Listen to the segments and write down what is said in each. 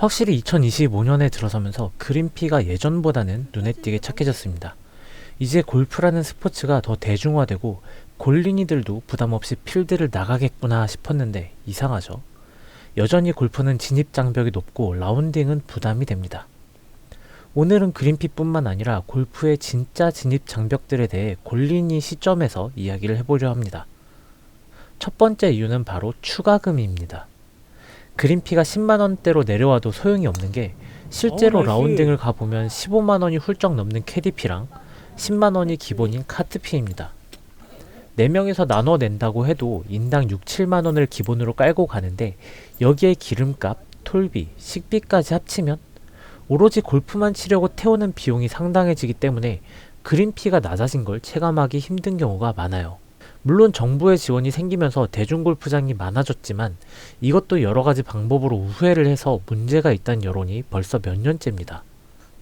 확실히 2025년에 들어서면서 그린피가 예전보다는 눈에 띄게 착해졌습니다. 이제 골프라는 스포츠가 더 대중화되고 골린이들도 부담없이 필드를 나가겠구나 싶었는데 이상하죠. 여전히 골프는 진입 장벽이 높고 라운딩은 부담이 됩니다. 오늘은 그린피뿐만 아니라 골프의 진짜 진입 장벽들에 대해 골린이 시점에서 이야기를 해보려 합니다. 첫 번째 이유는 바로 추가금입니다. 그린피가 10만원대로 내려와도 소용이 없는 게 실제로 라운딩을 가보면 15만원이 훌쩍 넘는 캐디피랑 10만원이 기본인 카트피입니다. 4명이서 나눠 낸다고 해도 인당 6, 7만원을 기본으로 깔고 가는데 여기에 기름값, 톨비, 식비까지 합치면 오로지 골프만 치려고 태우는 비용이 상당해지기 때문에 그린피가 낮아진 걸 체감하기 힘든 경우가 많아요. 물론 정부의 지원이 생기면서 대중골프장이 많아졌지만 이것도 여러가지 방법으로 우회를 해서 문제가 있다는 여론이 벌써 몇 년째입니다.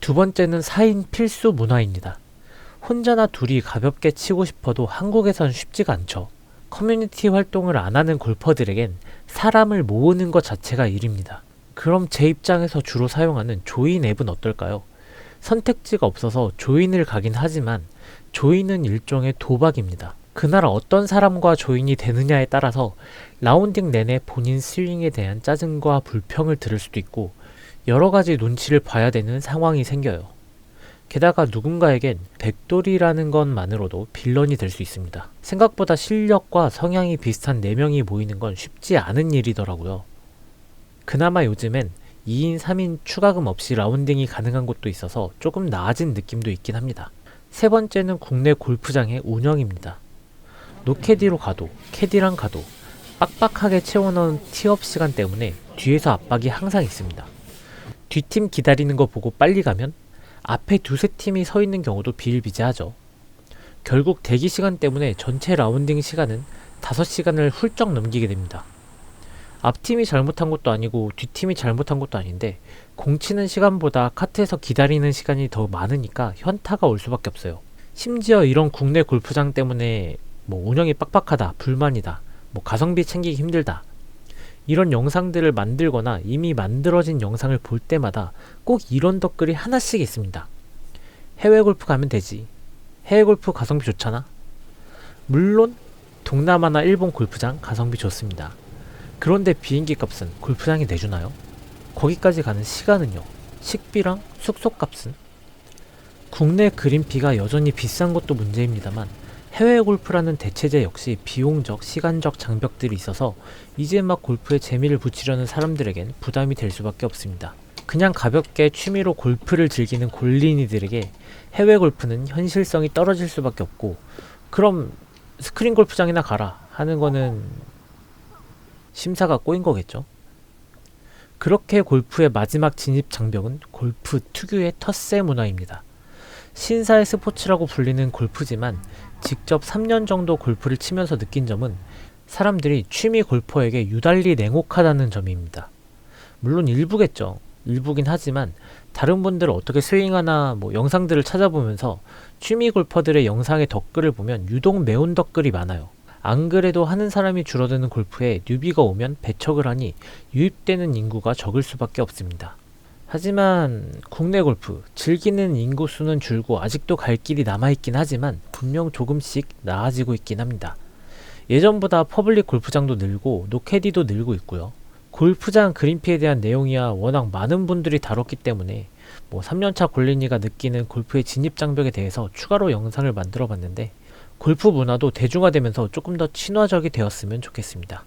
두 번째는 4인 필수 문화입니다. 혼자나 둘이 가볍게 치고 싶어도 한국에선 쉽지가 않죠. 커뮤니티 활동을 안 하는 골퍼들에겐 사람을 모으는 것 자체가 일입니다. 그럼 제 입장에서 주로 사용하는 조인 앱은 어떨까요? 선택지가 없어서 조인을 가긴 하지만 조인은 일종의 도박입니다. 그날 어떤 사람과 조인이 되느냐에 따라서 라운딩 내내 본인 스윙에 대한 짜증과 불평을 들을 수도 있고 여러가지 눈치를 봐야 되는 상황이 생겨요. 게다가 누군가에겐 백돌이라는 것만으로도 빌런이 될 수 있습니다. 생각보다 실력과 성향이 비슷한 4명이 모이는 건 쉽지 않은 일이더라고요. 그나마 요즘엔 2인 3인 추가금 없이 라운딩이 가능한 곳도 있어서 조금 나아진 느낌도 있긴 합니다. 세 번째는 국내 골프장의 운영입니다. 노캐디로 가도 캐디랑 가도 빡빡하게 채워넣은 티업 시간 때문에 뒤에서 압박이 항상 있습니다. 뒷팀 기다리는 거 보고 빨리 가면 앞에 두세 팀이 서 있는 경우도 비일비재하죠. 결국 대기 시간 때문에 전체 라운딩 시간은 5시간을 훌쩍 넘기게 됩니다. 앞팀이 잘못한 것도 아니고 뒷팀이 잘못한 것도 아닌데 공 치는 시간보다 카트에서 기다리는 시간이 더 많으니까 현타가 올 수밖에 없어요. 심지어 이런 국내 골프장 때문에 운영이 빡빡하다, 불만이다, 가성비 챙기기 힘들다 이런 영상들을 만들거나 이미 만들어진 영상을 볼 때마다 꼭 이런 댓글이 하나씩 있습니다. 해외 골프 가면 되지. 해외 골프 가성비 좋잖아. 물론 동남아나 일본 골프장 가성비 좋습니다. 그런데 비행기 값은 골프장이 내주나요? 거기까지 가는 시간은요? 식비랑 숙소 값은? 국내 그린피가 여전히 비싼 것도 문제입니다만 해외 골프라는 대체제 역시 비용적, 시간적 장벽들이 있어서 이제 막 골프에 재미를 붙이려는 사람들에겐 부담이 될 수밖에 없습니다. 그냥 가볍게 취미로 골프를 즐기는 골린이들에게 해외 골프는 현실성이 떨어질 수밖에 없고 그럼 스크린 골프장이나 가라 하는 거는 심사가 꼬인 거겠죠. 그렇게 골프의 마지막 진입 장벽은 골프 특유의 텃세 문화입니다. 신사의 스포츠라고 불리는 골프지만 직접 3년 정도 골프를 치면서 느낀 점은 사람들이 취미 골퍼에게 유달리 냉혹하다는 점입니다. 물론 일부겠죠. 일부긴 하지만 다른 분들은 어떻게 스윙하나 영상들을 찾아보면서 취미 골퍼들의 영상의 댓글을 보면 유독 매운 댓글이 많아요. 안 그래도 하는 사람이 줄어드는 골프에 뉴비가 오면 배척을 하니 유입되는 인구가 적을 수밖에 없습니다. 하지만 국내 골프 즐기는 인구 수는 줄고 아직도 갈 길이 남아있긴 하지만 분명 조금씩 나아지고 있긴 합니다. 예전보다 퍼블릭 골프장도 늘고 노캐디도 늘고 있고요. 골프장 그린피에 대한 내용이야 워낙 많은 분들이 다뤘기 때문에 3년차 골린이가 느끼는 골프의 진입 장벽에 대해서 추가로 영상을 만들어 봤는데 골프 문화도 대중화되면서 조금 더 친화적이 되었으면 좋겠습니다.